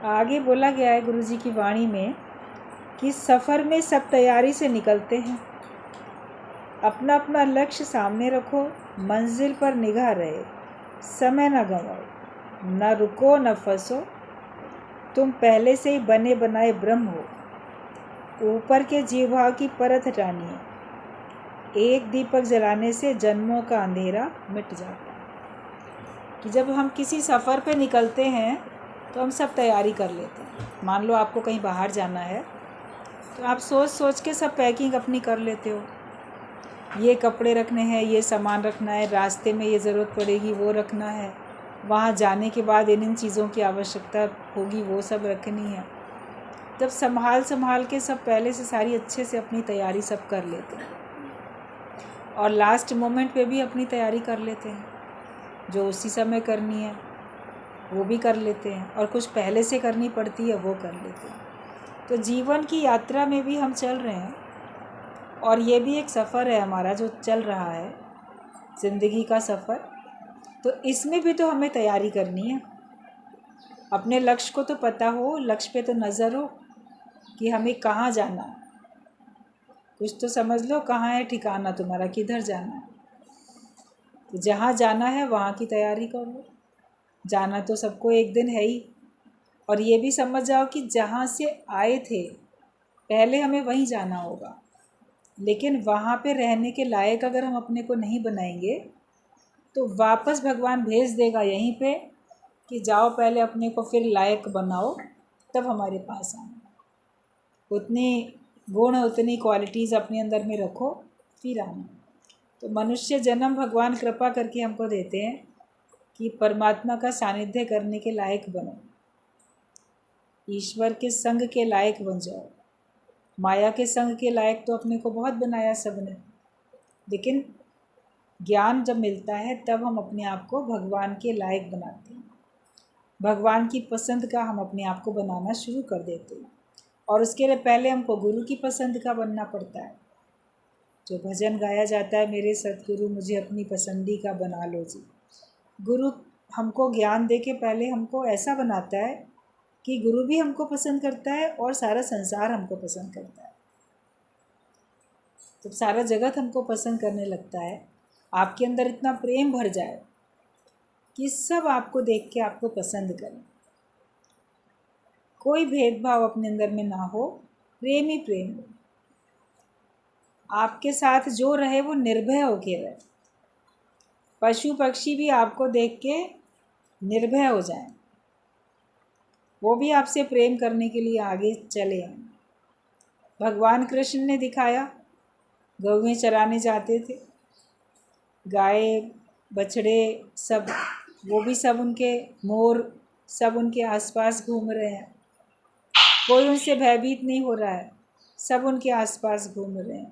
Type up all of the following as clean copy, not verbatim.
आगे बोला गया है गुरु जी की वाणी में कि सफ़र में सब तैयारी से निकलते हैं। अपना अपना लक्ष्य सामने रखो, मंजिल पर निगाह रहे, समय न गंवाओ, न रुको न फंसो। तुम पहले से ही बने बनाए ब्रह्म हो। ऊपर के जीव भाव की परत हटानी है। एक दीपक जलाने से जन्मों का अंधेरा मिट जाता है। कि जब हम किसी सफ़र पे निकलते हैं तो हम सब तैयारी कर लेते हैं। मान लो आपको कहीं बाहर जाना है तो आप सोच सोच के सब पैकिंग अपनी कर लेते हो। ये कपड़े रखने हैं, ये सामान रखना है, रास्ते में ये ज़रूरत पड़ेगी वो रखना है, वहाँ जाने के बाद इन चीज़ों की आवश्यकता होगी वो सब रखनी है। जब संभाल के सब पहले से सारी अच्छे से अपनी तैयारी सब कर लेते हैं और लास्ट मोमेंट पे भी अपनी तैयारी कर लेते हैं। जो उसी समय करनी है वो भी कर लेते हैं और कुछ पहले से करनी पड़ती है वो कर लेते हैं। तो जीवन की यात्रा में भी हम चल रहे हैं और ये भी एक सफ़र है हमारा जो चल रहा है, ज़िंदगी का सफ़र। तो इसमें भी तो हमें तैयारी करनी है। अपने लक्ष्य को तो पता हो, लक्ष्य पे तो नज़र हो कि हमें कहाँ जाना है। कुछ तो समझ लो कहाँ है ठिकाना तुम्हारा, किधर जाना है। तो जहाँ जाना है वहाँ की तैयारी कर लो। जाना तो सबको एक दिन है ही। और ये भी समझ जाओ कि जहाँ से आए थे पहले हमें वहीं जाना होगा, लेकिन वहाँ पे रहने के लायक अगर हम अपने को नहीं बनाएंगे तो वापस भगवान भेज देगा यहीं पे कि जाओ पहले अपने को फिर लायक बनाओ, तब हमारे पास आना। उतनी गुण उतनी क्वालिटीज़ अपने अंदर में रखो फिर आना। तो मनुष्य जन्म भगवान कृपा करके हमको देते हैं कि परमात्मा का सानिध्य करने के लायक बनो, ईश्वर के संग के लायक बन जाओ। माया के संग के लायक तो अपने को बहुत बनाया सबने, लेकिन ज्ञान जब मिलता है तब हम अपने आप को भगवान के लायक बनाते हैं। भगवान की पसंद का हम अपने आप को बनाना शुरू कर देते हैं और उसके लिए पहले हमको गुरु की पसंद का बनना पड़ता है। जो भजन गाया जाता है, मेरे सतगुरु मुझे अपनी पसंदी का बना लो जी। गुरु हमको ज्ञान दे के पहले हमको ऐसा बनाता है कि गुरु भी हमको पसंद करता है और सारा संसार हमको पसंद करता है। जब सारा जगत हमको पसंद करने लगता है, आपके अंदर इतना प्रेम भर जाए कि सब आपको देख के आपको पसंद करें, कोई भेदभाव अपने अंदर में ना हो, प्रेम ही प्रेम हो। आपके साथ जो रहे वो निर्भय होके रहे। पशु पक्षी भी आपको देख के निर्भय हो जाएं, वो भी आपसे प्रेम करने के लिए आगे चले आए। भगवान कृष्ण ने दिखाया, गौएं चराने जाते थे, गाय बछड़े सब, वो भी सब उनके, मोर सब उनके आसपास घूम रहे हैं। कोई उनसे भयभीत नहीं हो रहा है, सब उनके आसपास घूम रहे हैं।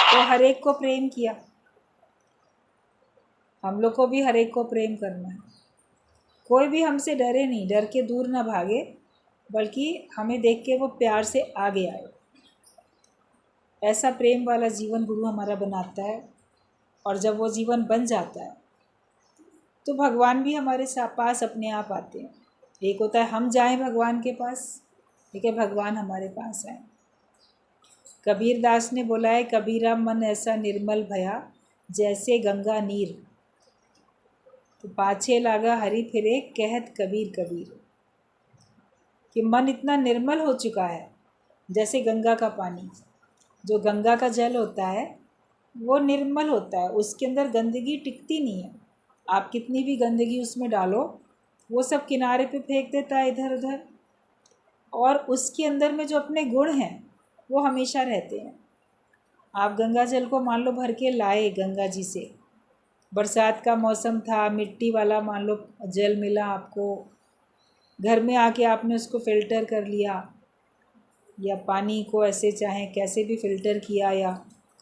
तो हर एक को प्रेम किया। हम लोग को भी हर एक को प्रेम करना है। कोई भी हमसे डरे नहीं, डर के दूर ना भागे, बल्कि हमें देख के वो प्यार से आगे आए। ऐसा प्रेम वाला जीवन गुरु हमारा बनाता है। और जब वो जीवन बन जाता है तो भगवान भी हमारे पास अपने आप आते हैं। एक होता है हम जाएं भगवान के पास, ठीक है, भगवान हमारे पास आए। कबीर दास ने बोला है, कबीरा मन ऐसा निर्मल भया जैसे गंगा नीर, तो पाछे लागा हरि फिरे कहत कबीर कबीर। कि मन इतना निर्मल हो चुका है जैसे गंगा का पानी। जो गंगा का जल होता है वो निर्मल होता है, उसके अंदर गंदगी टिकती नहीं है। आप कितनी भी गंदगी उसमें डालो वो सब किनारे पे फेंक देता है इधर उधर, और उसके अंदर में जो अपने गुण हैं वो हमेशा रहते हैं। आप गंगा जल को मान लो भर के लाए गंगा जी से, बरसात का मौसम था, मिट्टी वाला मान लो जल मिला आपको, घर में आके आपने उसको फ़िल्टर कर लिया, या पानी को ऐसे चाहे कैसे भी फ़िल्टर किया या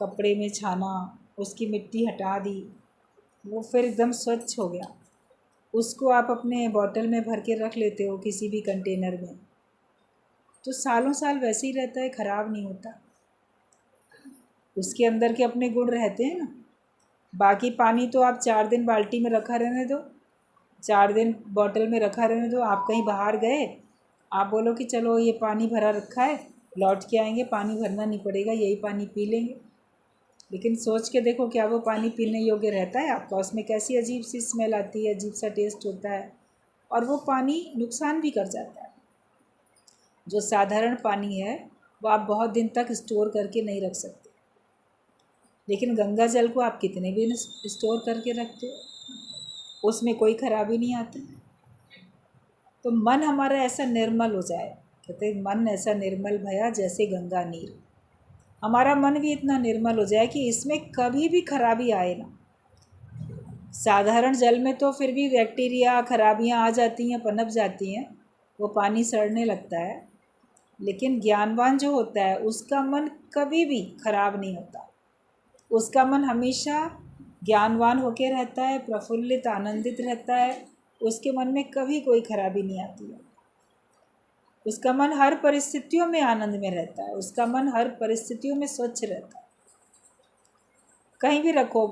कपड़े में छाना, उसकी मिट्टी हटा दी, वो फिर एकदम स्वच्छ हो गया। उसको आप अपने बॉटल में भर के रख लेते हो किसी भी कंटेनर में, तो सालों साल वैसे ही रहता है, ख़राब नहीं होता। उसके अंदर के अपने गुण रहते हैं ना। बाकी पानी तो आप 4 दिन बाल्टी में रखा रहने दो, 4 दिन बॉटल में रखा रहने दो। आप कहीं बाहर गए, आप बोलो कि चलो ये पानी भरा रखा है, लौट के आएंगे पानी भरना नहीं पड़ेगा, यही पानी पी लेंगे। लेकिन सोच के देखो क्या वो पानी पीने योग्य रहता है आपका? उसमें कैसी अजीब सी स्मेल आती है, अजीब सा टेस्ट होता है, और वो पानी नुकसान भी कर जाता है। जो साधारण पानी है वो आप बहुत दिन तक स्टोर करके नहीं रख सकते, लेकिन गंगा जल को आप कितने भी स्टोर करके रखते हो, उसमें कोई खराबी नहीं आती। तो मन हमारा ऐसा निर्मल हो जाए, कहते मन ऐसा निर्मल भया जैसे गंगा नीर। हमारा मन भी इतना निर्मल हो जाए कि इसमें कभी भी खराबी आए ना। साधारण जल में तो फिर भी बैक्टीरिया खराबियां आ जाती हैं, पनप जाती हैं, वो पानी सड़ने लगता है। लेकिन ज्ञानवान जो होता है उसका मन कभी भी खराब नहीं होता, उसका मन हमेशा ज्ञानवान होकर रहता है, प्रफुल्लित आनंदित रहता है। उसके मन में कभी कोई खराबी नहीं आती है। उसका मन हर परिस्थितियों में आनंद में रहता है, उसका मन हर परिस्थितियों में स्वच्छ रहता है। कहीं भी रखो,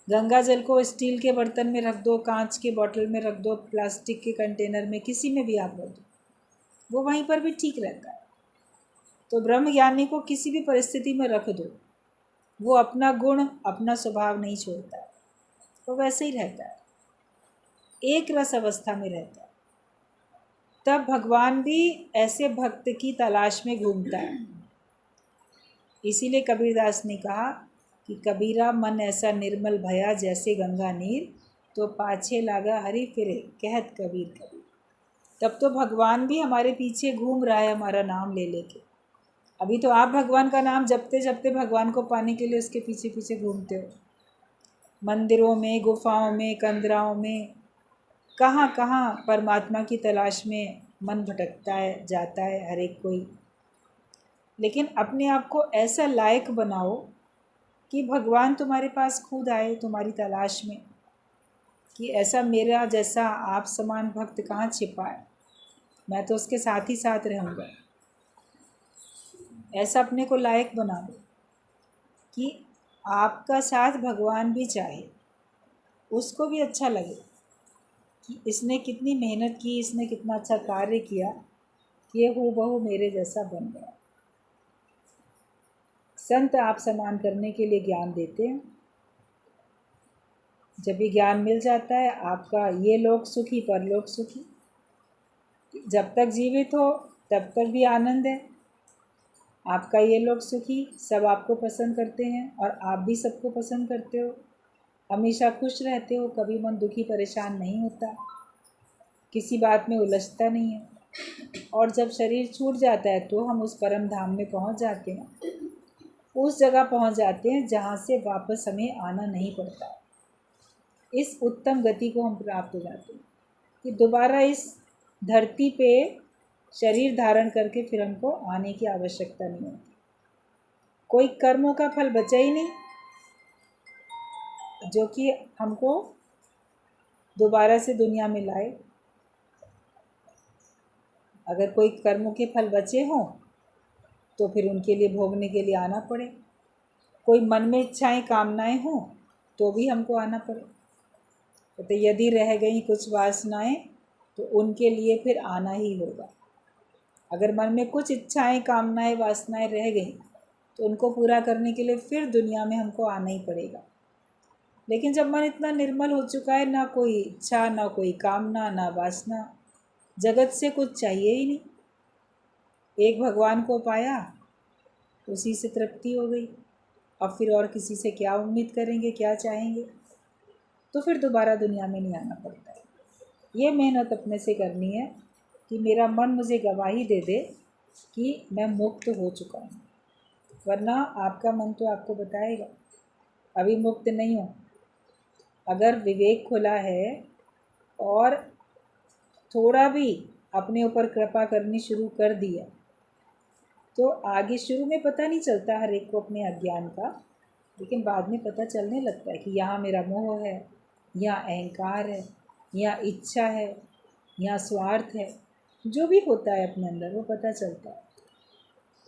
गंगा जल को स्टील के बर्तन में रख दो, कांच के बॉटल में रख दो, प्लास्टिक के कंटेनर में, किसी में भी आप रख दो, वो वहीं पर भी ठीक रहता है। तो ब्रह्म ज्ञानी को किसी भी परिस्थिति में रख दो, वो अपना गुण अपना स्वभाव नहीं छोड़ता है, वो वैसे ही रहता है, एक रस अवस्था में रहता है। तब भगवान भी ऐसे भक्त की तलाश में घूमता है। इसीलिए कबीरदास ने कहा कि कबीरा मन ऐसा निर्मल भया जैसे गंगा नीर, तो पाछे लागा हरि फिरे कहत कबीर कबीर। तब तो भगवान भी हमारे पीछे घूम रहा है हमारा नाम ले लेके। अभी तो आप भगवान का नाम जपते जपते भगवान को पाने के लिए उसके पीछे पीछे घूमते हो, मंदिरों में, गुफाओं में, कंदराओं में, कहाँ कहाँ परमात्मा की तलाश में मन भटकता है, जाता है हर एक कोई। लेकिन अपने आप को ऐसा लायक बनाओ कि भगवान तुम्हारे पास खुद आए तुम्हारी तलाश में, कि ऐसा मेरा जैसा आप समान भक्त कहाँ छिपा है, मैं तो उसके साथ ही साथ रहूँगा। ऐसा अपने को लायक बना दो कि आपका साथ भगवान भी चाहे, उसको भी अच्छा लगे कि इसने कितनी मेहनत की, इसने कितना अच्छा कार्य किया, ये हूबहू मेरे जैसा बन गया। संत आप समान करने के लिए ज्ञान देते हैं। जब भी ज्ञान मिल जाता है आपका ये लोक सुखी परलोक सुखी, जब तक जीवित हो तब तक भी आनंद है। आपका ये लोग सुखी, सब आपको पसंद करते हैं और आप भी सबको पसंद करते हो, हमेशा खुश रहते हो, कभी मन दुखी परेशान नहीं होता, किसी बात में उलझता नहीं है। और जब शरीर छूट जाता है तो हम उस परम धाम में पहुंच जाते हैं, उस जगह पहुंच जाते हैं जहां से वापस हमें आना नहीं पड़ता। इस उत्तम गति को हम प्राप्त हो जाते हैं कि दोबारा इस धरती पे शरीर धारण करके फिर हमको आने की आवश्यकता नहीं होती। कोई कर्मों का फल बचा ही नहीं जो कि हमको दोबारा से दुनिया में लाए। अगर कोई कर्मों के फल बचे हों तो फिर उनके लिए भोगने के लिए आना पड़े। कोई मन में इच्छाएं कामनाएं हों तो भी हमको आना पड़े। तो यदि रह गई कुछ वासनाएं तो उनके लिए फिर आना ही होगा। अगर मन में कुछ इच्छाएं कामनाएं वासनाएं रह गई तो उनको पूरा करने के लिए फिर दुनिया में हमको आना ही पड़ेगा। लेकिन जब मन इतना निर्मल हो चुका है, ना कोई इच्छा, ना कोई कामना, ना वासना, जगत से कुछ चाहिए ही नहीं, एक भगवान को पाया उसी से तृप्ति हो गई। अब फिर और किसी से क्या उम्मीद करेंगे, क्या चाहेंगे? तो फिर दोबारा दुनिया में नहीं आना पड़ता है। ये मेहनत अपने से करनी है कि मेरा मन मुझे गवाही दे दे कि मैं मुक्त हो चुका हूँ, वरना आपका मन तो आपको बताएगा अभी मुक्त नहीं हो। अगर विवेक खुला है और थोड़ा भी अपने ऊपर कृपा करनी शुरू कर दिया तो आगे शुरू में पता नहीं चलता हर एक को अपने अज्ञान का, लेकिन बाद में पता चलने लगता है कि यहाँ मेरा मोह है, यहाँ अहंकार है, यहाँ इच्छा है, यहाँ स्वार्थ है, जो भी होता है अपने अंदर वो पता चलता है।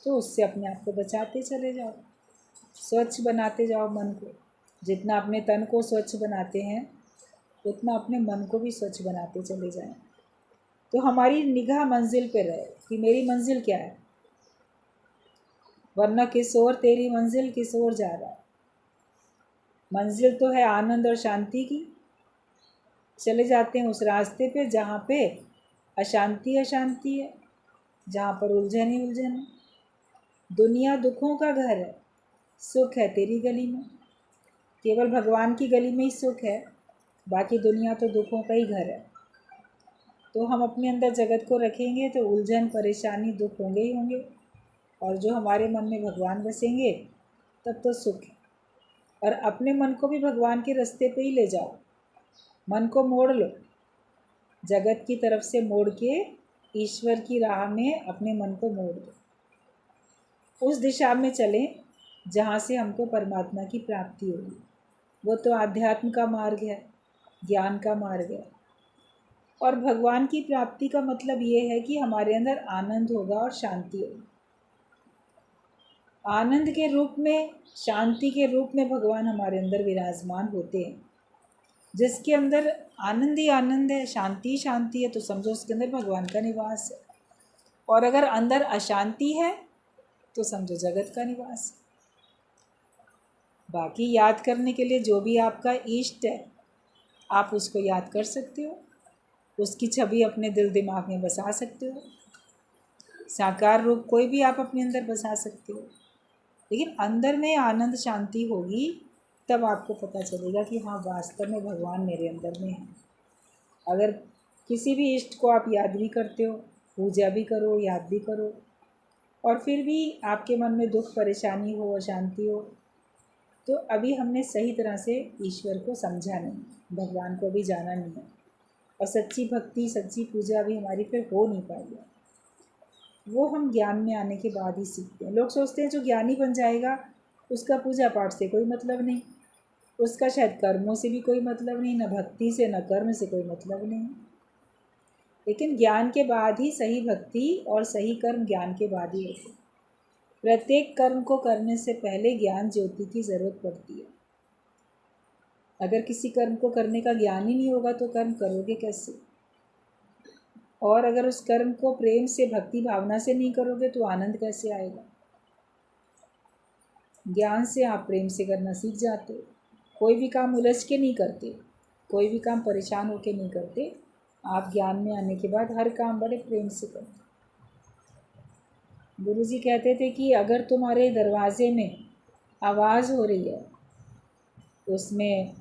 तो उससे अपने आप को बचाते चले जाओ, स्वच्छ बनाते जाओ मन को। जितना अपने तन को स्वच्छ बनाते हैं उतना अपने मन को भी स्वच्छ बनाते चले जाएं। तो हमारी निगाह मंजिल पे रहे कि मेरी मंजिल क्या है, वरना किस ओर तेरी मंजिल किस ओर जा रहा है। मंजिल तो है आनंद और शांति की। चले जाते हैं उस रास्ते पे जहाँ पे अशांति अशांति है, जहाँ पर उलझन ही उलझन है। दुनिया दुखों का घर है, सुख है तेरी गली में। केवल भगवान की गली में ही सुख है, बाकी दुनिया तो दुखों का ही घर है। तो हम अपने अंदर जगत को रखेंगे तो उलझन परेशानी दुख होंगे ही होंगे, और जो हमारे मन में भगवान बसेंगे तब तो सुख है। और अपने मन को भी भगवान के रास्ते पे ही ले जाओ, मन को मोड़ लो, जगत की तरफ से मोड़ के ईश्वर की राह में अपने मन को मोड़ दो। उस दिशा में चलें जहाँ से हमको परमात्मा की प्राप्ति होगी। वो तो आध्यात्म का मार्ग है, ज्ञान का मार्ग है। और भगवान की प्राप्ति का मतलब ये है कि हमारे अंदर आनंद होगा और शांति होगी। आनंद के रूप में, शांति के रूप में भगवान हमारे अंदर विराजमान होते हैं। जिसके अंदर आनंद ही आनंद है, शांति शांति है, तो समझो उसके अंदर भगवान का निवास है। और अगर अंदर अशांति है तो समझो जगत का निवास है। बाकी याद करने के लिए जो भी आपका इष्ट है आप उसको याद कर सकते हो, उसकी छवि अपने दिल दिमाग में बसा सकते हो, साकार रूप कोई भी आप अपने अंदर बसा सकते हो। लेकिन अंदर में आनंद शांति होगी तब आपको पता चलेगा कि हाँ वास्तव में भगवान मेरे अंदर में है। अगर किसी भी इष्ट को आप याद भी करते हो, पूजा भी करो, याद भी करो, और फिर भी आपके मन में दुख परेशानी हो, अशांति हो, तो अभी हमने सही तरह से ईश्वर को समझा नहीं, भगवान को भी जाना नहीं है, और सच्ची भक्ति सच्ची पूजा भी हमारी फिर हो नहीं पाई है। वो हम ज्ञान में आने के बाद ही सीखते हैं। लोग सोचते हैं जो ज्ञानी बन जाएगा उसका पूजा पाठ से कोई मतलब नहीं, उसका शायद कर्मों से भी कोई मतलब नहीं, न भक्ति से न कर्म से कोई मतलब नहीं। लेकिन ज्ञान के बाद ही सही भक्ति और सही कर्म ज्ञान के बाद ही होते। प्रत्येक कर्म को करने से पहले ज्ञान ज्योति की ज़रूरत पड़ती है। अगर किसी कर्म को करने का ज्ञान ही नहीं होगा तो कर्म करोगे कैसे? और अगर उस कर्म को प्रेम से भक्ति भावना से नहीं करोगे तो आनंद कैसे आएगा? ज्ञान से आप प्रेम से करना सीख जाते हो। कोई भी काम उलझ के नहीं करते, कोई भी काम परेशान होके नहीं करते। आप ज्ञान में आने के बाद हर काम बड़े प्रेम से करते। गुरुजी कहते थे कि अगर तुम्हारे दरवाजे में आवाज़ हो रही है उसमें,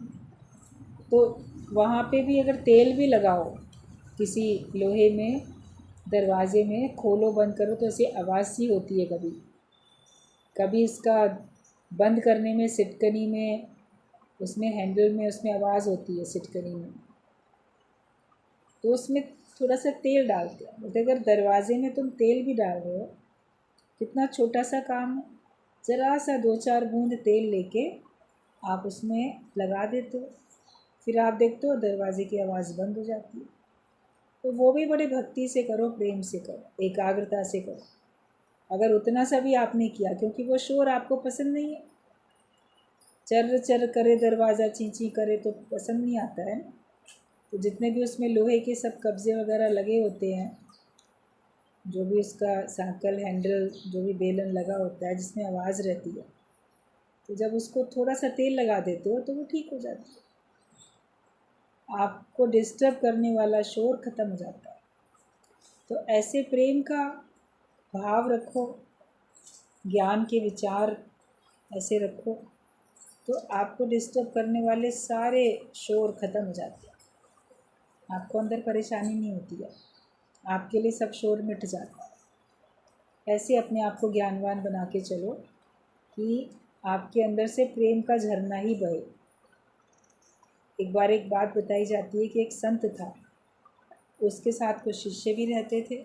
तो वहाँ पे भी अगर तेल भी लगाओ किसी लोहे में, दरवाजे में खोलो बंद करो तो ऐसी आवाज़ सी होती है। कभी कभी इसका बंद करने में सिटकनी में, उसमें हैंडल में, उसमें आवाज़ होती है सिटकनी में, तो उसमें थोड़ा सा तेल डालते हैं। बोलते अगर दरवाजे में तुम तेल भी डाल रहे हो, कितना छोटा सा काम है, ज़रा सा 2-4 बूंद तेल लेके आप उसमें लगा देते हो, फिर आप देखते हो दरवाजे की आवाज़ बंद हो जाती है। तो वो भी बड़े भक्ति से करो, प्रेम से करो, एकाग्रता से करो। अगर उतना सा भी आपने किया, क्योंकि वो शोर आपको पसंद नहीं है, चर चर करे दरवाज़ा, ची ची करे तो पसंद नहीं आता है ना। तो जितने भी उसमें लोहे के सब कब्जे वगैरह लगे होते हैं, जो भी उसका सांकल हैंडल जो भी बेलन लगा होता है जिसमें आवाज़ रहती है, तो जब उसको थोड़ा सा तेल लगा देते हो तो वो ठीक हो जाती है। आपको डिस्टर्ब करने वाला शोर ख़त्म हो जाता है। तो ऐसे प्रेम का भाव रखो, ज्ञान के विचार ऐसे रखो, तो आपको डिस्टर्ब करने वाले सारे शोर ख़त्म हो जाते हैं। आपको अंदर परेशानी नहीं होती है, आपके लिए सब शोर मिट जाता है। ऐसे अपने आप को ज्ञानवान बना के चलो कि आपके अंदर से प्रेम का झरना ही बहे। एक बार एक बात बताई जाती है कि एक संत था, उसके साथ कुछ शिष्य भी रहते थे।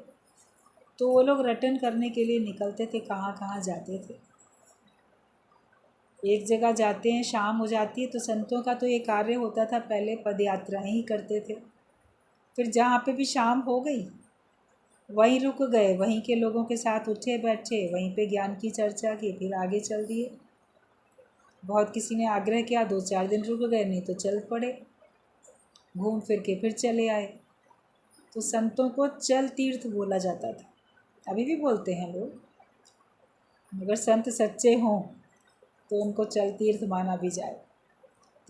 तो वो लोग रटन करने के लिए निकलते थे, कहाँ कहाँ जाते थे। एक जगह जाते हैं, शाम हो जाती है, तो संतों का तो ये कार्य होता था, पहले पद यात्राएँ ही करते थे। फिर जहाँ पे भी शाम हो गई वहीं रुक गए, वहीं के लोगों के साथ उठे बैठे, वहीं पे ज्ञान की चर्चा की, फिर आगे चल दिए। बहुत किसी ने आग्रह किया, 2-4 दिन रुक गए, नहीं तो चल पड़े। घूम फिर के फिर चले आए। तो संतों को चल तीर्थ बोला जाता था, अभी भी बोलते हैं लोग। अगर संत सच्चे हों तो उनको चल तीर्थ माना भी जाए।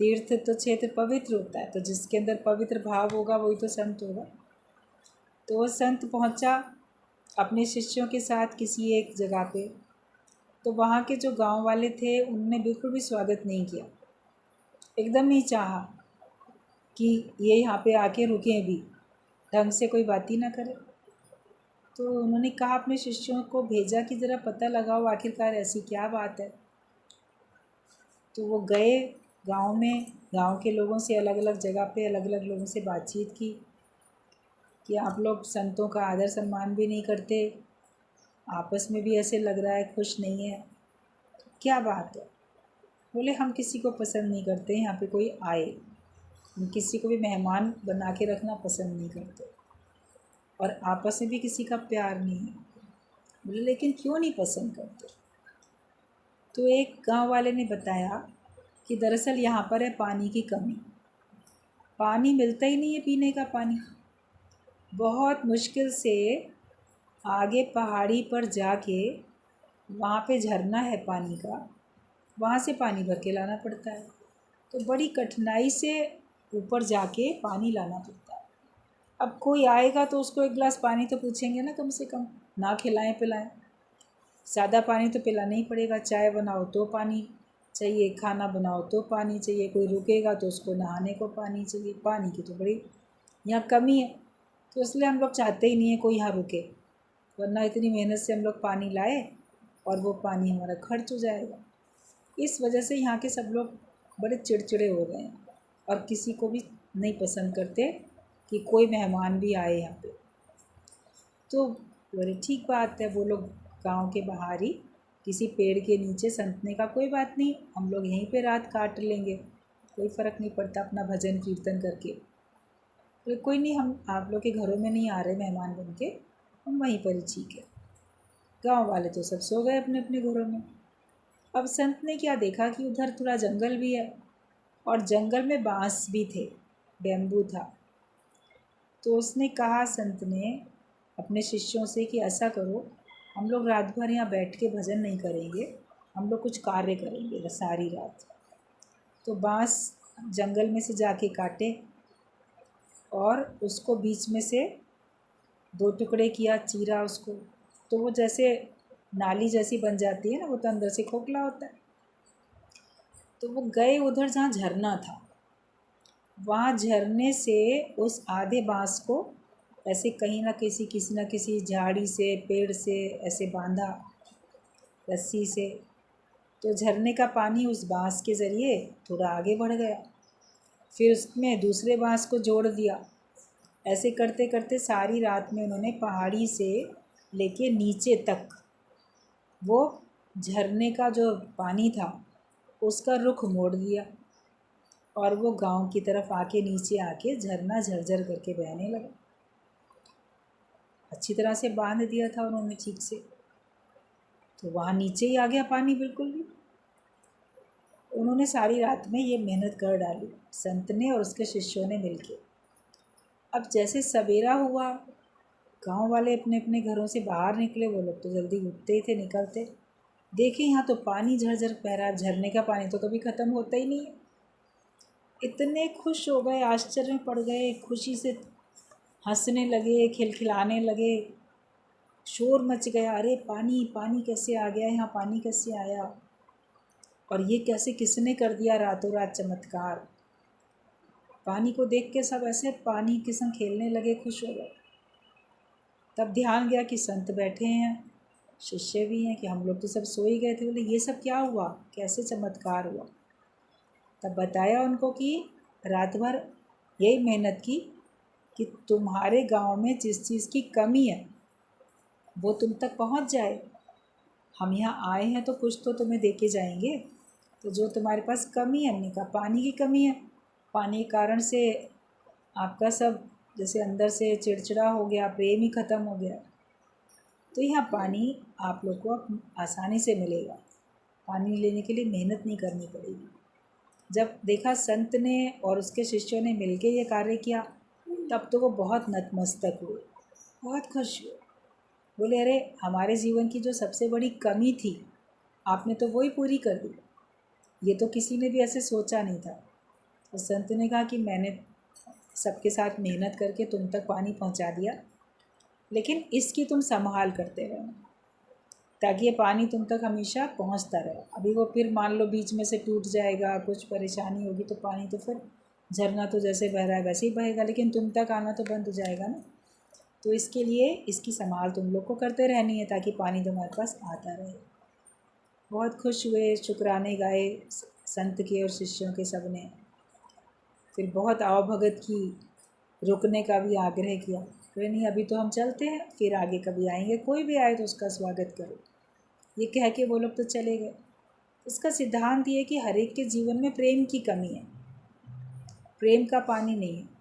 तीर्थ तो क्षेत्र पवित्र होता है, तो जिसके अंदर पवित्र भाव होगा वही तो संत होगा। तो वो संत पहुंचा अपने शिष्यों के साथ किसी एक जगह पे। तो वहाँ के जो गांव वाले थे उनने बिल्कुल भी स्वागत नहीं किया, एकदम नहीं चाहा कि ये यहाँ पे आके रुकें भी, ढंग से कोई बात ही ना करे। तो उन्होंने कहा, अपने शिष्यों को भेजा कि ज़रा पता लगाओ आखिरकार ऐसी क्या बात है। तो वो गए गांव में, गांव के लोगों से अलग अलग जगह पे अलग अलग लोगों से बातचीत की कि आप लोग संतों का आदर सम्मान भी नहीं करते, आपस में भी ऐसे लग रहा है खुश नहीं है, क्या बात है। बोले, हम किसी को पसंद नहीं करते यहाँ पे कोई आए, हम किसी को भी मेहमान बना के रखना पसंद नहीं करते, और आपस में भी किसी का प्यार नहीं है। बोले, लेकिन क्यों नहीं पसंद करते। तो एक गांव वाले ने बताया कि दरअसल यहाँ पर है पानी की कमी, पानी मिलता ही नहीं है पीने का पानी। बहुत मुश्किल से आगे पहाड़ी पर जाके वहाँ पे झरना है पानी का, वहाँ से पानी भर के लाना पड़ता है। तो बड़ी कठिनाई से ऊपर जाके पानी लाना पड़ता है। अब कोई आएगा तो उसको एक गिलास पानी तो पूछेंगे ना, कम से कम, ना खिलाएं पिलाएं। सादा पानी तो पिलाना ही पड़ेगा, चाय बनाओ तो पानी चाहिए, खाना बनाओ तो पानी चाहिए, कोई रुकेगा तो उसको नहाने को पानी चाहिए। पानी की तो बड़ी यहाँ कमी है, तो इसलिए हम लोग चाहते ही नहीं है कोई यहाँ रुके, वरना इतनी मेहनत से हम लोग पानी लाए और वो पानी हमारा खर्च हो जाएगा। इस वजह से यहाँ के सब लोग बड़े चिड़चिड़े हो गए हैं और किसी को भी नहीं पसंद करते कि कोई मेहमान भी आए यहाँ पे। तो बोले, ठीक बात है। वो लोग गांव के बाहर ही किसी पेड़ के नीचे संतने का, कोई बात नहीं, हम लोग यहीं पे रात काट लेंगे, कोई फ़र्क नहीं पड़ता, अपना भजन कीर्तन करके। बोले, कोई नहीं, हम आप लोग के घरों में नहीं आ रहे मेहमान बन के, हम वहीं पर ही ठीक है। गाँव वाले तो सब सो गए अपने अपने घरों में। अब संत ने क्या देखा कि उधर थोड़ा जंगल भी है और जंगल में बांस भी थे, बैम्बू था। तो उसने कहा, संत ने अपने शिष्यों से, कि ऐसा करो, हम लोग रात भर यहाँ बैठ के भजन नहीं करेंगे, हम लोग कुछ कार्य करेंगे सारी रात। तो बांस जंगल में से जाके काटे और उसको बीच में से 2 टुकड़े किया, चीरा उसको, तो वो जैसे नाली जैसी बन जाती है ना, वो तो अंदर से खोखला होता है। तो वो गए उधर जहाँ झरना था, वहाँ झरने से उस आधे बांस को ऐसे कहीं ना किसी झाड़ी से, पेड़ से ऐसे बांधा रस्सी से। तो झरने का पानी उस बांस के ज़रिए थोड़ा आगे बढ़ गया, फिर उसमें दूसरे बांस को जोड़ दिया। ऐसे करते करते सारी रात में उन्होंने पहाड़ी से लेके नीचे तक वो झरने का जो पानी था उसका रुख मोड़ दिया, और वो गांव की तरफ आके नीचे आके झरना झरझर करके बहने लगा। अच्छी तरह से बांध दिया था उन्होंने ठीक से, तो वहाँ नीचे ही आ गया पानी बिल्कुल भी। उन्होंने सारी रात में ये मेहनत कर डाली, संत ने और उसके शिष्यों ने मिलके। अब जैसे सवेरा हुआ, गांव वाले अपने अपने घरों से बाहर निकले। वो लोग तो जल्दी उठते ही थे, निकलते, देखे यहाँ तो पानी झरझर बह रहा है, झरने का पानी तो कभी ख़त्म होता ही नहीं है। इतने खुश हो गए, आश्चर्य में पड़ गए, खुशी से हंसने लगे, खिलखिलाने लगे, शोर मच गया, अरे पानी पानी कैसे आ गया यहाँ, पानी कैसे आया, और ये कैसे, किसने कर दिया रातों रात चमत्कार। पानी को देख के सब ऐसे पानी के संग खेलने लगे, खुश हो गए। तब ध्यान गया कि संत बैठे हैं, शिष्य भी हैं, कि हम लोग तो सब सो ही गए थे। बोले, ये सब क्या हुआ, कैसे चमत्कार हुआ। तब बताया उनको कि रात भर यही मेहनत की कि तुम्हारे गांव में जिस चीज़ की कमी है वो तुम तक पहुंच जाए। हम यहाँ आए हैं तो कुछ तो तुम्हें दे के जाएंगे, तो जो तुम्हारे पास कमी है, हमने कहा पानी की कमी है, पानी के कारण से आपका सब जैसे अंदर से चिड़चिड़ा हो गया, प्रेम ही ख़त्म हो गया, तो यहाँ पानी आप लोग को आसानी से मिलेगा, पानी लेने के लिए मेहनत नहीं करनी पड़ेगी। जब देखा संत ने और उसके शिष्यों ने मिलके ये कार्य किया, तब तो वो बहुत नतमस्तक हुए, बहुत खुश हुए। बोले अरे हमारे जीवन की जो सबसे बड़ी कमी थी आपने तो वही पूरी कर दी, ये तो किसी ने भी ऐसे सोचा नहीं था। तो संत ने कहा कि मैंने सबके साथ मेहनत करके तुम तक पानी पहुंचा दिया, लेकिन इसकी तुम संभाल करते रहना ताकि ये पानी तुम तक हमेशा पहुंचता रहे। अभी वो फिर मान लो बीच में से टूट जाएगा, कुछ परेशानी होगी तो पानी तो फिर झरना तो जैसे बह रहा है वैसे ही बहेगा, लेकिन तुम तक आना तो बंद हो जाएगा ना। तो इसके लिए इसकी संभाल तुम लोग को करते रहनी है ताकि पानी तुम्हारे पास आता रहे। बहुत खुश हुए, शुक्राने गाए संत के और शिष्यों के सब ने। फिर बहुत आवभगत की, रुकने का भी आग्रह किया। कहे नहीं अभी तो हम चलते हैं, फिर आगे कभी आएंगे, कोई भी आए तो उसका स्वागत करो। ये कह के वो लोग तो चले गए। इसका सिद्धांत ये कि हर एक के जीवन में प्रेम की कमी है, प्रेम का पानी नहीं है।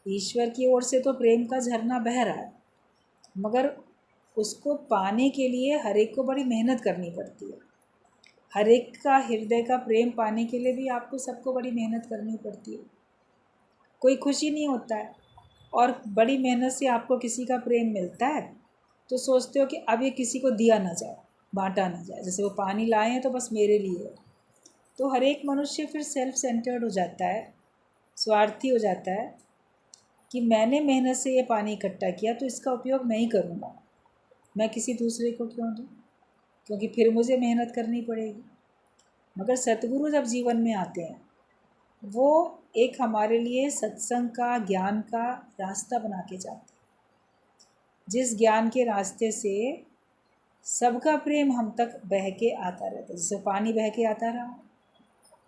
ईश्वर की ओर से तो प्रेम का झरना बह रहा है, मगर उसको पाने के लिए हर एक को बड़ी मेहनत करनी पड़ती है। हर एक का हृदय का प्रेम पाने के लिए भी आपको सबको बड़ी मेहनत करनी पड़ती है। कोई खुशी नहीं होता है और बड़ी मेहनत से आपको किसी का प्रेम मिलता है तो सोचते हो कि अब ये किसी को दिया ना जाए, बांटा ना जाए। जैसे वो पानी लाए हैं तो बस मेरे लिए है। तो हर एक मनुष्य फिर सेल्फ सेंटर्ड हो जाता है, स्वार्थी हो जाता है कि मैंने मेहनत से ये पानी इकट्ठा किया तो इसका उपयोग मैं ही करूँगा, मैं किसी दूसरे को क्यों दूँ, क्योंकि फिर मुझे मेहनत करनी पड़ेगी। मगर सतगुरु जब जीवन में आते हैं वो एक हमारे लिए सत्संग का, ज्ञान का रास्ता बना के जाते हैं, जिस ज्ञान के रास्ते से सबका प्रेम हम तक बह के आता रहता है। जैसे पानी बह के आता रहा,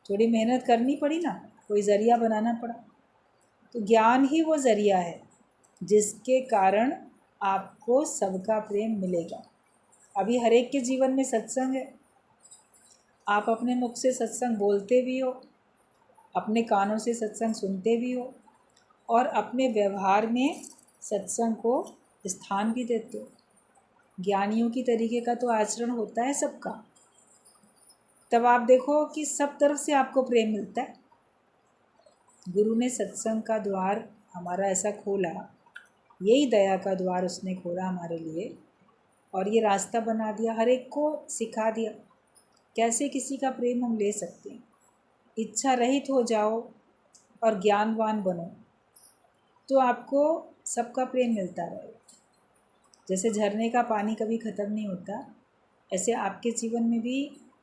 थोड़ी मेहनत करनी पड़ी ना, कोई ज़रिया बनाना पड़ा। तो ज्ञान ही वो ज़रिया है जिसके कारण आपको सबका प्रेम मिलेगा। अभी हर एक के जीवन में सत्संग है, आप अपने मुख से सत्संग बोलते भी हो, अपने कानों से सत्संग सुनते भी हो और अपने व्यवहार में सत्संग को स्थान भी देते हो। ज्ञानियों की तरीके का तो आचरण होता है सबका, तब आप देखो कि सब तरफ से आपको प्रेम मिलता है। गुरु ने सत्संग का द्वार हमारा ऐसा खोला, यही दया का द्वार उसने खोला हमारे लिए और ये रास्ता बना दिया, हर एक को सिखा दिया कैसे किसी का प्रेम हम ले सकते हैं। इच्छा रहित हो जाओ और ज्ञानवान बनो तो आपको सबका प्रेम मिलता रहेगा। जैसे झरने का पानी कभी ख़त्म नहीं होता, ऐसे आपके जीवन में भी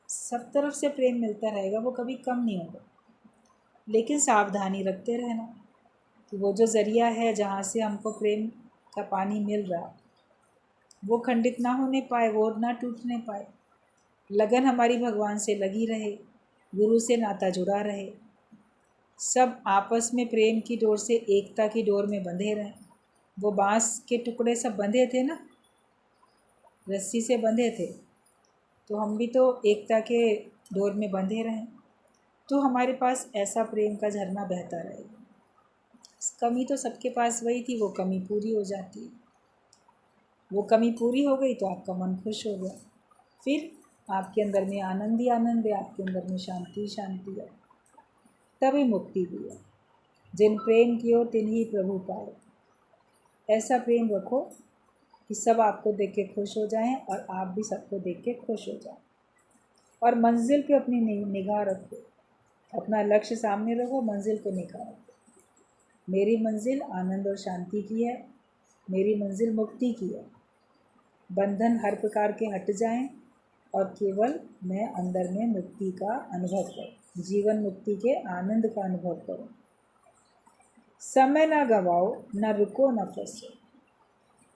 सब तरफ से प्रेम मिलता रहेगा, वो कभी कम नहीं होगा। लेकिन सावधानी रखते रहना कि वो जो ज़रिया है जहाँ से हमको प्रेम का पानी मिल रहा वो खंडित ना होने पाए, वो ना टूटने पाए। लगन हमारी भगवान से लगी रहे, गुरु से नाता जुड़ा रहे, सब आपस में प्रेम की डोर से, एकता की डोर में बंधे रहें। वो बांस के टुकड़े सब बंधे थे ना, रस्सी से बंधे थे, तो हम भी तो एकता के डोर में बंधे रहें तो हमारे पास ऐसा प्रेम का झरना बहता रहेगा। कमी तो सबके पास वही थी, वो कमी पूरी हो जाती है। वो कमी पूरी हो गई तो आपका मन खुश हो गया, फिर आपके अंदर में आनंद ही आनंद है, आपके अंदर में शांति शांति है, तभी मुक्ति भी है। जिन प्रेम कियो तिन्हीं प्रभु पाए। ऐसा प्रेम रखो कि सब आपको देख के खुश हो जाएं और आप भी सबको देख के खुश हो जाएं। और मंजिल पे अपनी निगाह रखो, अपना लक्ष्य सामने रखो, मंजिल पे निगाह रखो। मेरी मंजिल आनंद और शांति की है, मेरी मंजिल मुक्ति की है। बंधन हर प्रकार के हट जाएं और केवल मैं अंदर में मुक्ति का अनुभव करूं, जीवन मुक्ति के आनंद का अनुभव करूं। समय ना गवाओ, ना रुको, ना फंसो।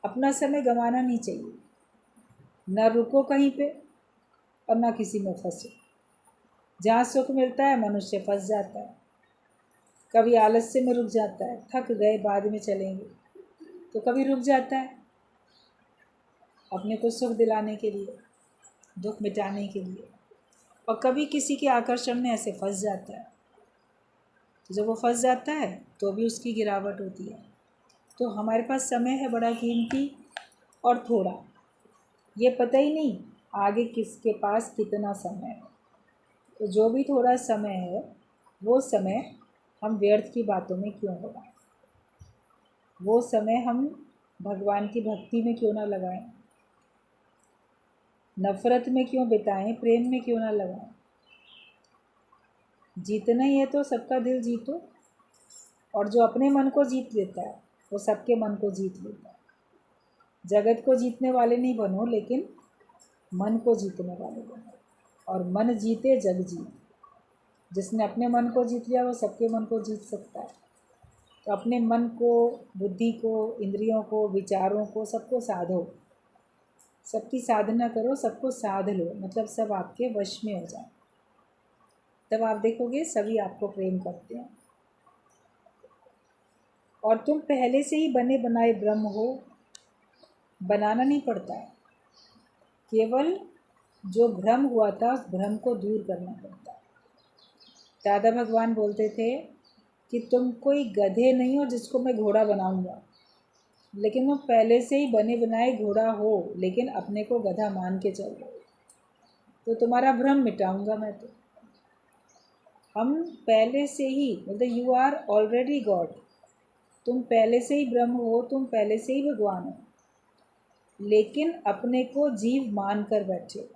अपना समय गंवाना नहीं चाहिए, ना रुको कहीं पे और ना किसी में फंसो। जहाँ सुख मिलता है मनुष्य फंस जाता है, कभी आलस्य में रुक जाता है, थक गए बाद में चलेंगे, तो कभी रुक जाता है अपने को सुख दिलाने के लिए, दुख मिटाने के लिए, और कभी किसी के आकर्षण में ऐसे फंस जाता है। तो जब वो फंस जाता है तो भी उसकी गिरावट होती है। तो हमारे पास समय है बड़ा कीमती और थोड़ा, ये पता ही नहीं आगे किसके पास कितना समय है। तो जो भी थोड़ा समय है वो समय हम व्यर्थ की बातों में क्यों लगाएं? वो समय हम भगवान की भक्ति में क्यों ना लगाएं? नफ़रत में क्यों बिताएं? प्रेम में क्यों ना लगाएं? जीतना ही है तो सबका दिल जीतो, और जो अपने मन को जीत लेता है वो सबके मन को जीत लेता है। जगत को जीतने वाले नहीं बनो, लेकिन मन को जीतने वाले बनो, और मन जीते जग जीत। जिसने अपने मन को जीत लिया वो सबके मन को जीत सकता है। तो अपने मन को, बुद्धि को, इंद्रियों को, विचारों को, सबको साधो, सबकी साधना करो, सबको साध लो, मतलब सब आपके वश में हो जाए। तब आप देखोगे सभी आपको प्रेम करते हैं। और तुम पहले से ही बने बनाए ब्रह्म हो, बनाना नहीं पड़ता है। केवल जो भ्रम हुआ था उस भ्रम को दूर करना पड़ता है। दादा भगवान बोलते थे कि तुम कोई गधे नहीं हो जिसको मैं घोड़ा बनाऊंगा, लेकिन तुम पहले से ही बने बनाए घोड़ा हो, लेकिन अपने को गधा मान के चल रहे हो, तो तुम्हारा भ्रम मिटाऊंगा मैं। तो हम पहले से ही, मतलब यू आर ऑलरेडी गॉड, तुम पहले से ही ब्रह्म हो, तुम पहले से ही भगवान हो, लेकिन अपने को जीव मान कर बैठे हो।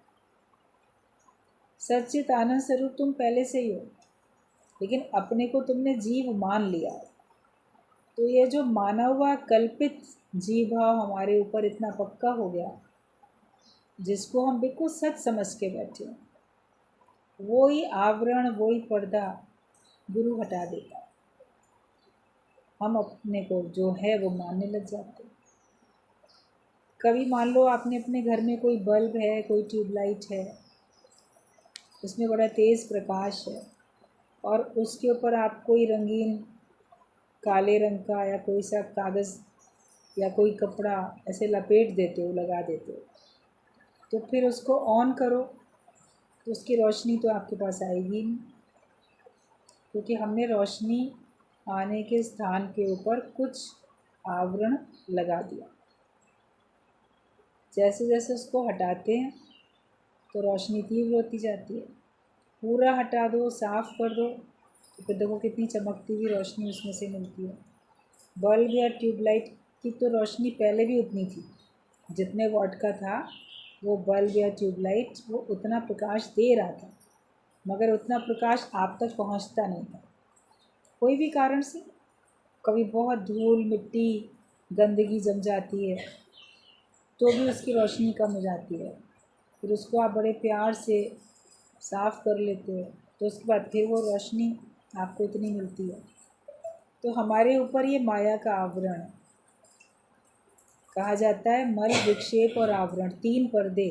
सच्चित आनंद स्वरूप तुम पहले से ही हो, लेकिन अपने को तुमने जीव मान लिया। तो ये जो माना हुआ कल्पित जीव भाव हमारे ऊपर इतना पक्का हो गया, जिसको हम बिल्कुल सच समझ के बैठे हैं, वो ही आवरण, वो ही पर्दा गुरु हटा देता है। हम अपने को जो है वो मानने लग जाते हैं। कभी मान लो आपने अपने घर में कोई बल्ब है, कोई ट्यूबलाइट है, उसमें बड़ा तेज़ प्रकाश है, और उसके ऊपर आप कोई रंगीन काले रंग का या कोई सा कागज़ या कोई कपड़ा ऐसे लपेट देते हो, लगा देते हो, तो फिर उसको ऑन करो तो उसकी रोशनी तो आपके पास आएगी नहीं, क्योंकि हमने रोशनी आने के स्थान के ऊपर कुछ आवरण लगा दिया। जैसे जैसे उसको हटाते हैं तो रोशनी तीव्र होती जाती है। पूरा हटा दो, साफ़ कर दो, तो फिर देखो कितनी चमकती हुई रोशनी उसमें से मिलती है। बल्ब या ट्यूबलाइट की तो रोशनी पहले भी उतनी थी, जितने वाट का था वो बल्ब या ट्यूबलाइट, वो उतना प्रकाश दे रहा था, मगर उतना प्रकाश आप तक पहुंचता नहीं था। कोई भी कारण से, कभी बहुत धूल मिट्टी गंदगी जम जाती है तो भी उसकी रोशनी कम हो जाती है। फिर उसको आप बड़े प्यार से साफ़ कर लेते हो, तो उसके बाद फिर वो रोशनी आपको इतनी मिलती है। तो हमारे ऊपर ये माया का आवरण है। कहा जाता है मल, विक्षेप और आवरण, 3 पर्दे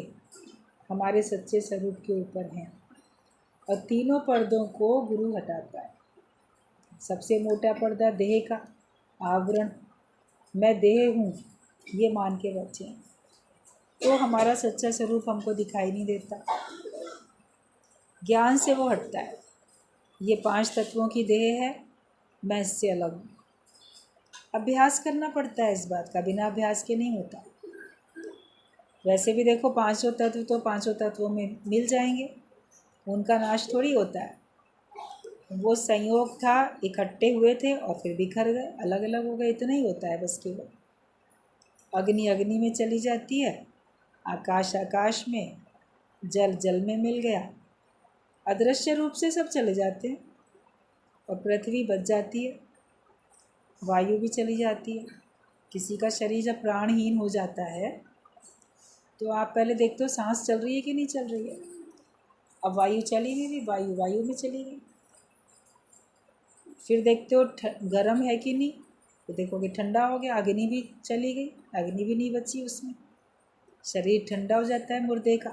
हमारे सच्चे स्वरूप के ऊपर हैं, और तीनों पर्दों को गुरु हटाता है। सबसे मोटा पर्दा देह का आवरण, मैं देह हूँ ये मान के बैठे हैं, तो हमारा सच्चा स्वरूप हमको दिखाई नहीं देता। ज्ञान से वो हटता है, ये 5 तत्वों की देह है, मैं इससे अलग हूँ। अभ्यास करना पड़ता है इस बात का, बिना अभ्यास के नहीं होता। वैसे भी देखो 5 तत्व तो 5 तत्वों में मिल जाएंगे, उनका नाश थोड़ी होता है। वो संयोग था, इकट्ठे हुए थे और फिर बिखर गए, अलग अलग हो गए, इतना ही होता है बस केवल। अग्नि अग्नि में चली जाती है, आकाश आकाश में, जल जल में मिल गया, अदृश्य रूप से सब चले जाते हैं, और पृथ्वी बच जाती है, वायु भी चली जाती है। किसी का शरीर जब प्राणहीन हो जाता है तो आप पहले देखते हो सांस चल रही है कि नहीं चल रही है। अब वायु चली नहीं, वायु वायु में चली गई। फिर देखते हो गर्म है कि नहीं, तो देखोगे ठंडा हो गया, अग्नि भी चली गई, अग्नि भी नहीं बची उसमें, शरीर ठंडा हो जाता है मुर्दे का।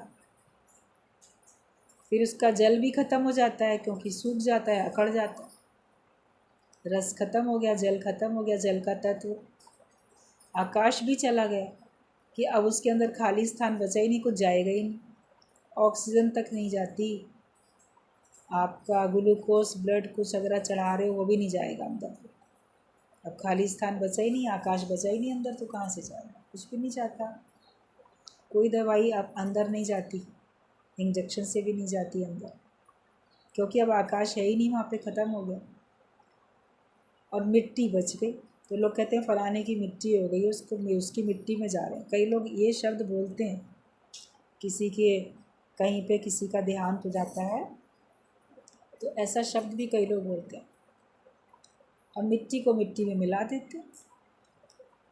फिर उसका जल भी ख़त्म हो जाता है, क्योंकि सूख जाता है, अकड़ जाता है। रस खत्म हो गया, जल खत्म हो गया, जल का तत्व। आकाश भी चला गया कि अब उसके अंदर खाली स्थान बचा ही नहीं, कुछ जाएगा ही नहीं, ऑक्सीजन तक नहीं जाती। आपका ग्लूकोज ब्लड कुछ अगर चढ़ा रहे हो वो भी नहीं जाएगा अंदर। अब खाली स्थान बचा ही नहीं, आकाश बचा ही नहीं अंदर, तो कहाँ से जाएगा, कुछ भी नहीं जाता। कोई दवाई आप अंदर नहीं जाती, इंजेक्शन से भी नहीं जाती अंदर। क्योंकि अब आकाश है ही नहीं, वहाँ पे ख़त्म हो गया और मिट्टी बच गई। तो लोग कहते हैं फलाने की मिट्टी हो गई, उसकी मिट्टी में जा रहे हैं। कई लोग ये शब्द बोलते हैं, किसी के कहीं पे किसी का देहांत हो जाता है तो ऐसा शब्द भी कई लोग बोलते हैं और मिट्टी को मिट्टी में मिला देते हैं।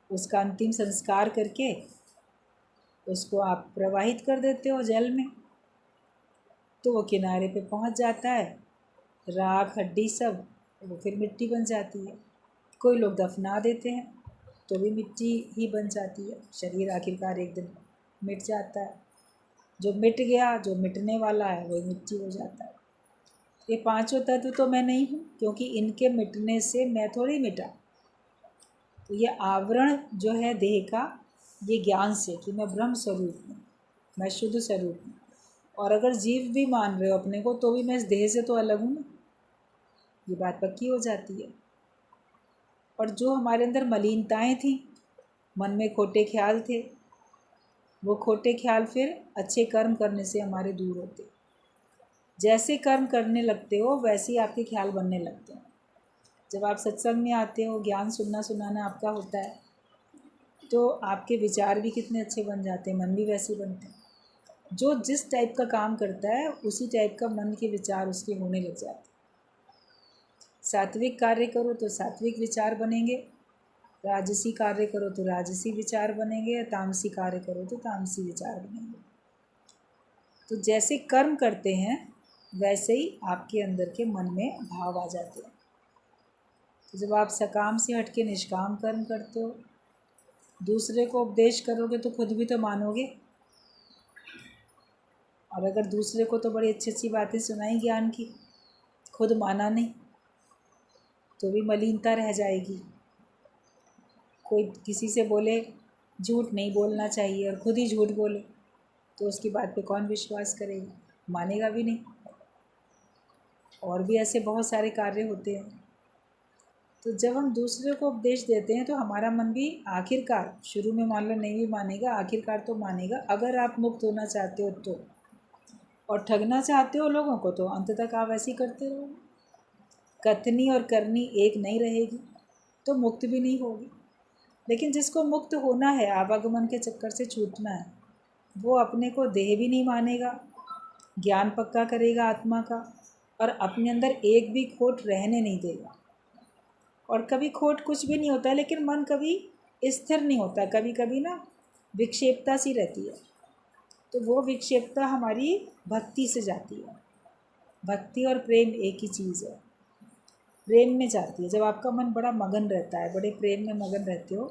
उसका अंतिम संस्कार करके उसको आप प्रवाहित कर देते हो जल में, तो वो किनारे पे पहुंच जाता है, राख हड्डी सब, वो फिर मिट्टी बन जाती है। कोई लोग दफना देते हैं तो भी मिट्टी ही बन जाती है। शरीर आखिरकार एक दिन मिट जाता है। जो मिट गया, जो मिटने वाला है, वही मिट्टी हो जाता है। ये पांचों तत्व तो मैं नहीं हूँ, क्योंकि इनके मिटने से मैं थोड़ी मिटा। तो ये आवरण जो है देह का, ये ज्ञान से कि मैं ब्रह्म स्वरूप हूँ, मैं शुद्ध स्वरूप हूँ। और अगर जीव भी मान रहे हो अपने को, तो भी मैं इस देह से तो अलग हूँ ना, ये बात पक्की हो जाती है। और जो हमारे अंदर मलिनताएं थी, मन में खोटे ख्याल थे, वो खोटे ख्याल फिर अच्छे कर्म करने से हमारे दूर होते। जैसे कर्म करने लगते हो वैसे ही आपके ख्याल बनने लगते हैं। जब आप सत्संग में आते हो, ज्ञान सुनना सुनाना आपका होता है, तो आपके विचार भी कितने अच्छे बन जाते हैं, मन भी वैसे बनते हैं। जो जिस टाइप का काम करता है उसी टाइप का मन के विचार उसके होने लग जाते हैं। सात्विक कार्य करो तो सात्विक विचार बनेंगे, राजसी कार्य करो तो राजसी विचार बनेंगे, तामसी कार्य करो तो तामसी विचार बनेंगे। तो जैसे कर्म करते हैं वैसे ही आपके अंदर के मन में भाव आ जाते हैं। तो जब आप सकाम से हट के निष्काम कर्म करते हो, दूसरे को उपदेश करोगे तो खुद भी तो मानोगे। और अगर दूसरे को तो बड़ी अच्छी अच्छी बातें सुनाई ज्ञान की, खुद माना नहीं, तो भी मलिनता रह जाएगी। कोई किसी से बोले झूठ नहीं बोलना चाहिए और खुद ही झूठ बोले, तो उसकी बात पे कौन विश्वास करेगा, मानेगा भी नहीं। और भी ऐसे बहुत सारे कार्य होते हैं। तो जब हम दूसरे को उपदेश देते हैं तो हमारा मन भी आखिरकार, शुरू में मान लो नहीं भी मानेगा, आखिरकार तो मानेगा। अगर आप मुक्त होना चाहते हो तो, और ठगना चाहते हो लोगों को, तो अंत तक आप ऐसे ही करते रहोगे। कथनी और करनी एक नहीं रहेगी तो मुक्त भी नहीं होगी। लेकिन जिसको मुक्त होना है, आवागमन के चक्कर से छूटना है, वो अपने को देह भी नहीं मानेगा, ज्ञान पक्का करेगा आत्मा का, और अपने अंदर एक भी खोट रहने नहीं देगा। और कभी खोट कुछ भी नहीं होता है, लेकिन मन कभी स्थिर नहीं होता, कभी कभी ना विक्षेपता सी रहती है। तो वो विक्षेपता हमारी भक्ति से जाती है। भक्ति और प्रेम एक ही चीज़ है, प्रेम में जाती है। जब आपका मन बड़ा मगन रहता है, बड़े प्रेम में मगन रहते हो,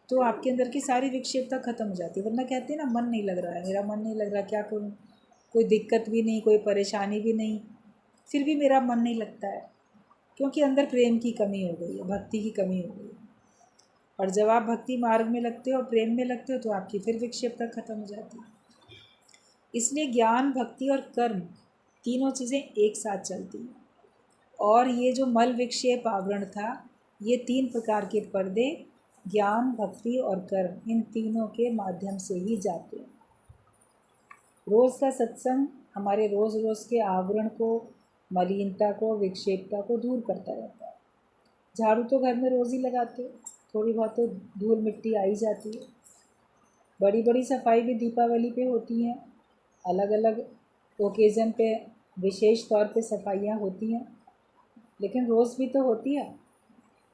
तो आपके अंदर की सारी विक्षेपता ख़त्म हो जाती है। वरना कहते हैं ना, मन नहीं लग रहा है, मेरा मन नहीं लग रहा, क्या करूँ, कोई दिक्कत भी नहीं, कोई परेशानी भी नहीं, फिर भी मेरा मन नहीं लगता है, क्योंकि अंदर प्रेम की कमी हो गई है, भक्ति की कमी हो गई है। और जब आप भक्ति मार्ग में लगते हो, प्रेम में लगते हो, तो आपकी फिर विक्षेपता ख़त्म हो जाती है। इसलिए ज्ञान, भक्ति और कर्म तीनों चीज़ें एक साथ चलती हैं। और ये जो मल विक्षेप आवरण था, ये 3 प्रकार के पर्दे ज्ञान, भक्ति और कर्म, इन तीनों के माध्यम से ही जाते हैं। रोज़ का सत्संग हमारे रोज़ रोज़ के आवरण को, मलिनता को, विक्षेपता को दूर करता रहता है। झाड़ू तो घर में रोज़ ही लगाते हो, थोड़ी बहुत तो धूल मिट्टी आई जाती है। बड़ी बड़ी सफाई भी दीपावली पे होती हैं, अलग अलग ओकेज़न पे विशेष तौर पे सफाइयाँ होती हैं, लेकिन रोज़ भी तो होती है।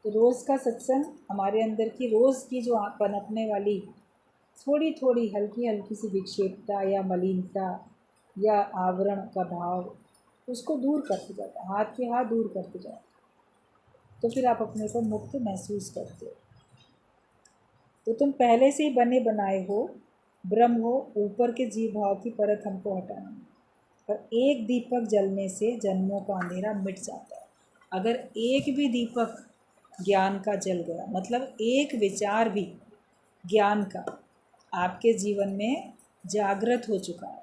तो रोज़ का सत्संग हमारे अंदर की रोज़ की जो पनपने वाली थोड़ी थोड़ी हल्की हल्की सी विक्षेपता या मलिनता या आवरण का भाव, उसको दूर करते जाता है, हाथ के हाथ दूर करते जाता है। तो फिर आप अपने को मुक्त महसूस करते हो। तो तुम पहले से ही बने बनाए हो, ब्रह्म हो, ऊपर के जीव भाव की परत हमको हटाना है। और एक दीपक जलने से जन्मों का अंधेरा मिट जाता है। अगर एक भी दीपक ज्ञान का जल गया, मतलब एक विचार भी ज्ञान का आपके जीवन में जागृत हो चुका है,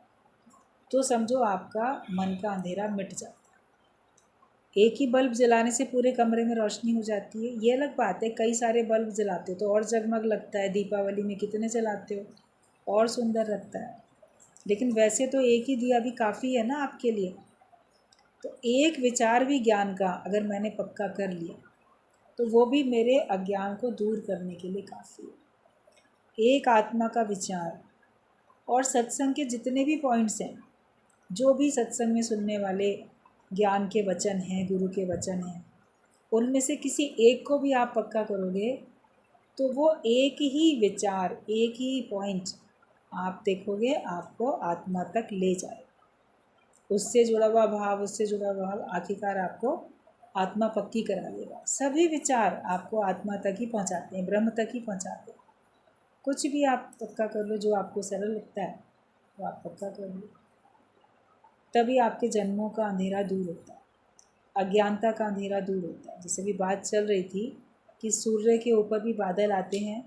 तो समझो आपका मन का अंधेरा मिट जाता है। एक ही बल्ब जलाने से पूरे कमरे में रोशनी हो जाती है, ये अलग बात है। कई सारे बल्ब जलाते हो तो और जगमग लगता है, दीपावली में कितने जलाते हो, और सुंदर लगता है। लेकिन वैसे तो एक ही दिया भी काफ़ी है ना आपके लिए। तो एक विचार भी ज्ञान का अगर मैंने पक्का कर लिया तो वो भी मेरे अज्ञान को दूर करने के लिए काफ़ी है। एक आत्मा का विचार और सत्संग के जितने भी पॉइंट्स हैं, जो भी सत्संग में सुनने वाले ज्ञान के वचन हैं, गुरु के वचन हैं, उनमें से किसी एक को भी आप पक्का करोगे तो वो एक ही विचार, एक ही पॉइंट आप देखोगे आपको आत्मा तक ले जाए। उससे जुड़ा हुआ भाव, उससे जुड़ा हुआ भाव आखिरकार आपको आत्मा पक्की करा देगा। सभी विचार आपको आत्मा तक ही पहुंचाते हैं, ब्रह्म तक ही पहुंचाते हैं। कुछ भी आप पक्का कर लो, जो आपको सरल लगता है वो आप पक्का कर लो, तभी आपके जन्मों का अंधेरा दूर होता है, अज्ञानता का अंधेरा दूर होता है। जैसे भी बात चल रही थी कि सूर्य के ऊपर भी बादल आते हैं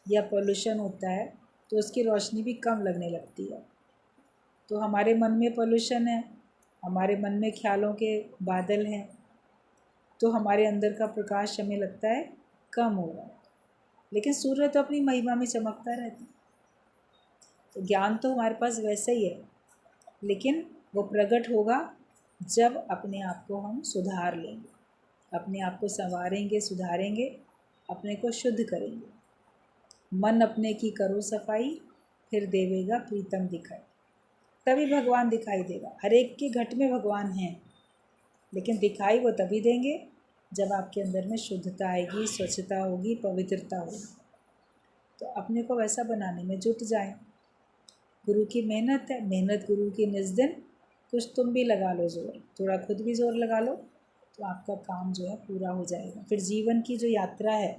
या पोल्यूशन होता है तो उसकी रोशनी भी कम लगने लगती है। तो हमारे मन में पोल्यूशन है, हमारे मन में ख्यालों के बादल हैं, तो हमारे अंदर का प्रकाश हमें लगता है कम हो रहा है, लेकिन सूर्य तो अपनी महिमा में चमकता रहता है। तो ज्ञान तो हमारे पास वैसे ही है, लेकिन वो प्रकट होगा जब अपने आप को हम सुधार लेंगे, अपने आप को संवारेंगे, सुधारेंगे, अपने को शुद्ध करेंगे। मन अपने की करो सफाई, फिर देवेगा प्रीतम दिखाई। तभी भगवान दिखाई देगा। हर एक के घट में भगवान हैं, लेकिन दिखाई वो तभी देंगे जब आपके अंदर में शुद्धता आएगी, स्वच्छता होगी, पवित्रता होगी। तो अपने को वैसा बनाने में जुट जाएं। गुरु की मेहनत है, मेहनत गुरु की निज दिन, कुछ तुम भी लगा लो जोर, थोड़ा खुद भी जोर लगा लो तो आपका काम जो है पूरा हो जाएगा। फिर जीवन की जो यात्रा है,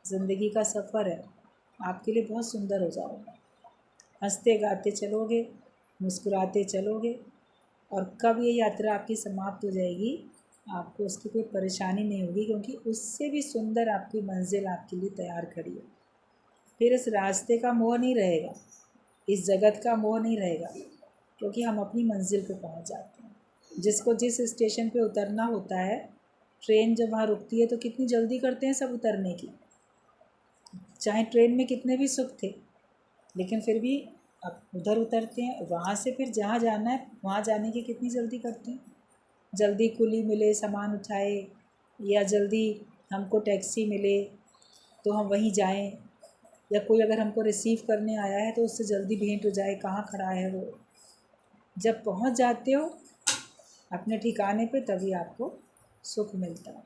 ज़िंदगी का सफ़र है, आपके लिए बहुत सुंदर हो जाएगा। हंसते गाते चलोगे, मुस्कुराते चलोगे, और कब ये यात्रा आपकी समाप्त हो जाएगी आपको उसकी कोई परेशानी नहीं होगी, क्योंकि उससे भी सुंदर आपकी मंजिल आपके लिए तैयार खड़ी है। फिर इस रास्ते का मोह नहीं रहेगा, इस जगत का मोह नहीं रहेगा, क्योंकि हम अपनी मंजिल पे पहुंच जाते हैं। जिसको जिस स्टेशन पे उतरना होता है, ट्रेन जब वहाँ रुकती है तो कितनी जल्दी करते हैं सब उतरने की, चाहे ट्रेन में कितने भी सुख थे, लेकिन फिर भी अब उधर उतरते हैं। वहाँ से फिर जहाँ जाना है वहाँ जाने की कितनी जल्दी करते हैं, जल्दी कुली मिले सामान उठाए, या जल्दी हमको टैक्सी मिले तो हम वहीं जाएं, या कोई अगर हमको रिसीव करने आया है तो उससे जल्दी भेंट हो जाए, कहाँ खड़ा है वो। जब पहुँच जाते हो अपने ठिकाने पे तभी आपको सुख मिलता है।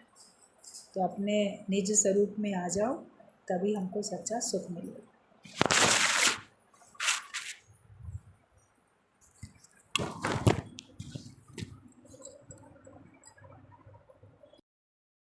तो अपने निज स्वरूप में आ जाओ, तभी हमको सच्चा सुख मिलेगा।